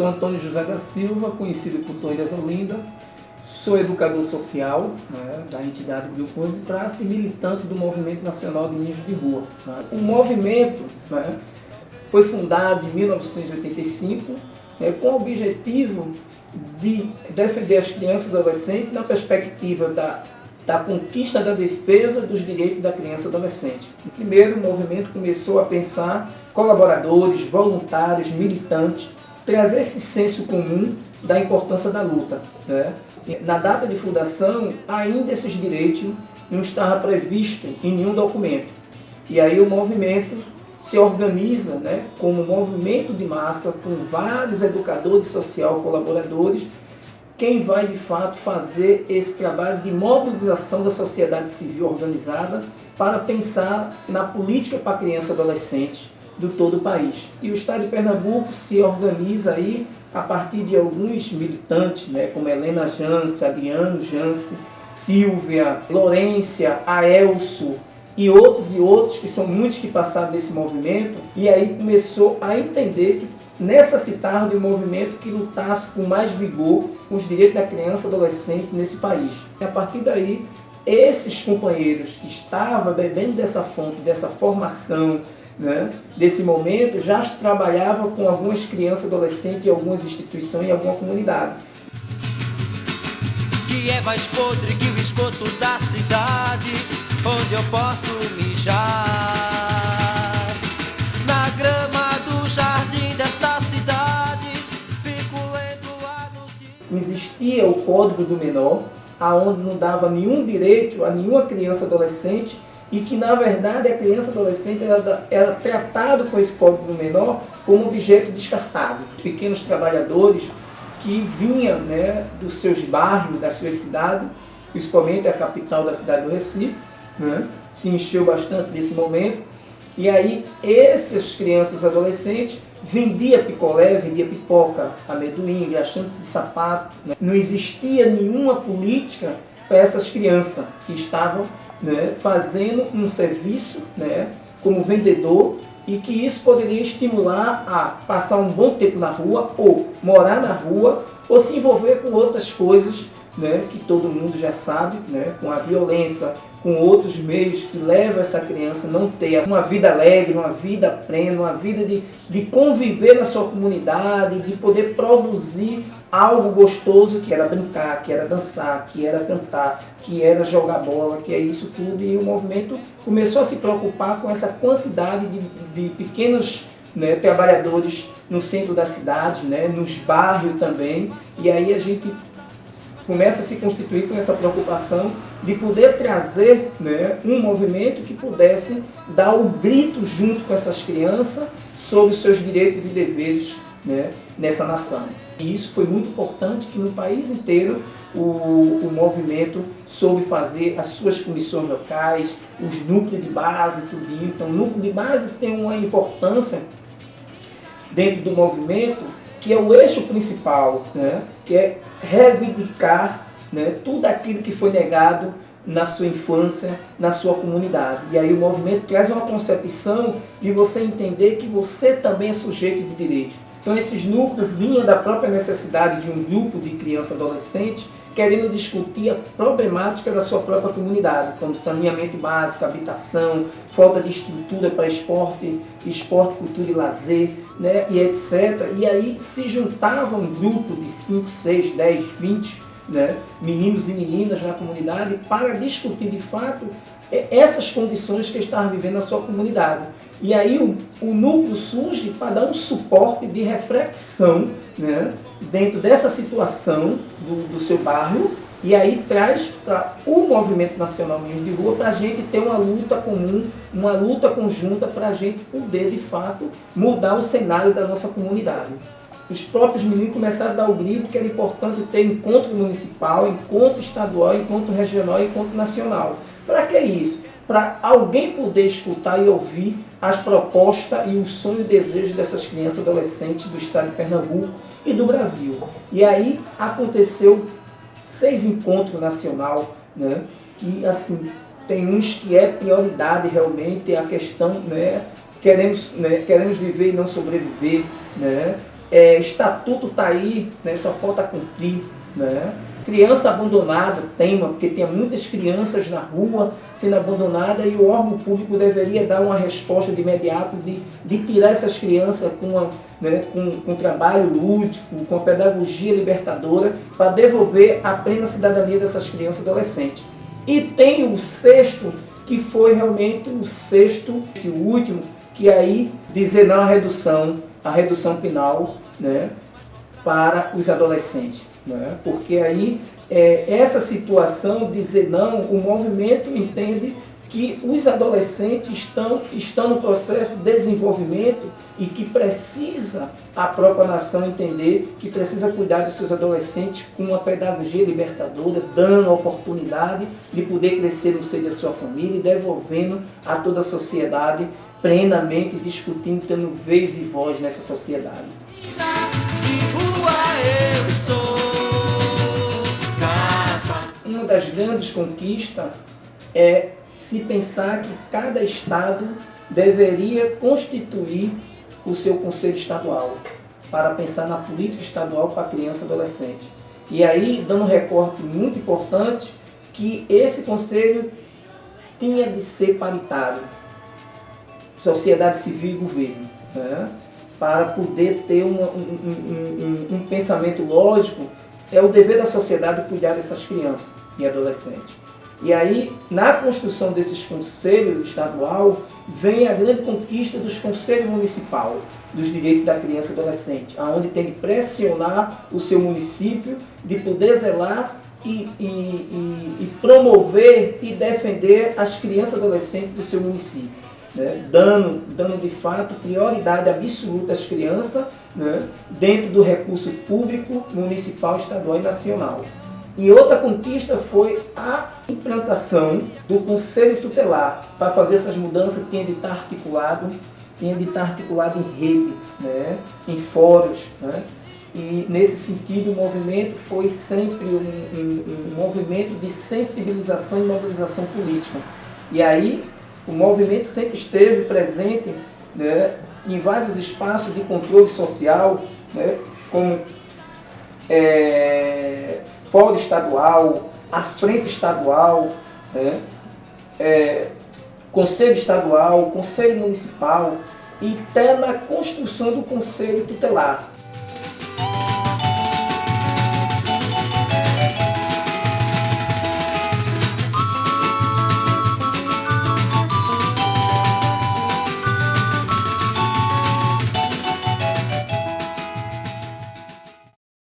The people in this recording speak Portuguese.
sou Antônio José da Silva, conhecido por Tony das Olinda, sou educador social, né, da entidade Grupo 11 Praça e militante do Movimento Nacional de Meninos de Rua. Né. O movimento, né, foi fundado em 1985 com o objetivo de defender as crianças e adolescentes na perspectiva da conquista da defesa dos direitos da criança e adolescente. Primeiro, o movimento começou a pensar colaboradores, voluntários, militantes, trazer esse senso comum da importância da luta. Né? Na data de fundação, ainda esses direitos não estavam previstos em nenhum documento. E aí o movimento se organiza, né, como um movimento de massa, com vários educadores sociais, colaboradores, quem vai de fato fazer esse trabalho de mobilização da sociedade civil organizada para pensar na política para criança e adolescente do todo o país. E o Estado de Pernambuco se organiza aí a partir de alguns militantes, né, como Helena Jance, Adriano Jance, Silvia, Lorência, Aelso e outros, que são muitos que passaram desse movimento, e aí começou a entender que necessitava de um movimento que lutasse com mais vigor com os direitos da criança e adolescente nesse país. E a partir daí, esses companheiros que estavam bebendo dessa fonte, dessa formação, né, desse momento, já trabalhavam com algumas crianças e adolescentes em algumas instituições e alguma comunidade. Que é mais podre que o esgoto da cidade, onde eu posso mijar na grama do jardim desta cidade, fico lendo a notícia. Existia o Código do Menor, aonde não dava nenhum direito a nenhuma criança e adolescente, e que na verdade a criança e adolescente era tratado com esse Código do Menor como objeto descartável. Pequenos trabalhadores que vinham, né, dos seus bairros, das suas cidades, principalmente a capital da cidade do Recife, né, se encheu bastante nesse momento, e aí essas crianças e adolescentes vendiam picolé, vendiam pipoca, amendoim, achando de sapato, né. Não existia nenhuma política para essas crianças que estavam, né, fazendo um serviço, né, como vendedor, e que isso poderia estimular a passar um bom tempo na rua, ou morar na rua, ou se envolver com outras coisas, né, que todo mundo já sabe, né, com a violência, com outros meios que levam essa criança a não ter uma vida alegre, uma vida plena, uma vida de conviver na sua comunidade, de poder produzir algo gostoso, que era brincar, que era dançar, que era cantar, que era jogar bola, que é isso tudo. E o movimento começou a se preocupar com essa quantidade de pequenos, né, trabalhadores no centro da cidade, né, nos bairros também. E aí a gente começa a se constituir com essa preocupação de poder trazer, né, um movimento que pudesse dar o grito junto com essas crianças sobre os seus direitos e deveres, né, nessa nação. E isso foi muito importante, que no país inteiro o movimento soube fazer as suas comissões locais, os núcleos de base, tudinho. Então o núcleo de base tem uma importância dentro do movimento, que é o eixo principal, né, que é reivindicar, né, tudo aquilo que foi negado na sua infância, na sua comunidade. E aí o movimento traz uma concepção de você entender que você também é sujeito de direito. Então esses núcleos vinham da própria necessidade de um grupo de criança e adolescente querendo discutir a problemática da sua própria comunidade, como saneamento básico, habitação, falta de estrutura para esporte, cultura e lazer, né, e etc. E aí se juntava um grupo de 5, 6, 10, 20, né, meninos e meninas na comunidade para discutir de fato essas condições que eles estavam vivendo na sua comunidade. E aí o núcleo surge para dar um suporte de reflexão, né, dentro dessa situação do seu bairro, e aí traz para o Movimento Nacional Meninos de Rua para a gente ter uma luta comum, uma luta conjunta para a gente poder de fato mudar o cenário da nossa comunidade. Os próprios meninos começaram a dar o grito que era importante ter encontro municipal, encontro estadual, encontro regional e encontro nacional. Para que isso? Para alguém poder escutar e ouvir as propostas e os sonhos e desejos dessas crianças e adolescentes do estado de Pernambuco e do Brasil. E aí aconteceu 6 encontros nacionais, né, que assim, tem uns que é prioridade realmente, a questão, né, queremos viver e não sobreviver, né, Estatuto está aí, né, só falta cumprir. Né? Criança abandonada, tema, porque tem muitas crianças na rua sendo abandonadas e o órgão público deveria dar uma resposta de imediato de tirar essas crianças com trabalho lúdico, com pedagogia libertadora, para devolver a plena cidadania dessas crianças e adolescentes. E tem o sexto, que foi realmente o sexto e o último, que aí dizer não à redução penal, né, para os adolescentes. Né? Porque aí essa situação, dizer não, o movimento entende que os adolescentes estão no processo de desenvolvimento e que precisa a própria nação entender que precisa cuidar dos seus adolescentes com uma pedagogia libertadora, dando a oportunidade de poder crescer no seio da sua família e devolvendo a toda a sociedade plenamente discutindo, tendo vez e voz nessa sociedade. Uma das grandes conquistas é se pensar que cada estado deveria constituir o seu conselho estadual para pensar na política estadual para a criança e adolescente. E aí, dando um recorte muito importante, que esse conselho tinha de ser paritário, sociedade civil e governo, né? Para poder ter um pensamento lógico. É o dever da sociedade cuidar dessas crianças e adolescentes. E aí, na construção desses conselhos estadual, vem a grande conquista dos conselhos municipais, dos direitos da criança e adolescente, onde tem que pressionar o seu município de poder zelar e promover e defender as crianças e adolescentes do seu município. Né? Dando de fato prioridade absoluta às crianças, né? Dentro do recurso público, municipal, estadual e nacional. E outra conquista foi a implantação do Conselho Tutelar. Para fazer essas mudanças tinha de estar articulado em rede, né? Em fóruns. Né? E nesse sentido o movimento foi sempre um movimento de sensibilização e mobilização política. E aí o movimento sempre esteve presente, né, em vários espaços de controle social, né, como Fórum Estadual, a Frente Estadual, né, Conselho Estadual, Conselho Municipal e até na construção do Conselho Tutelar.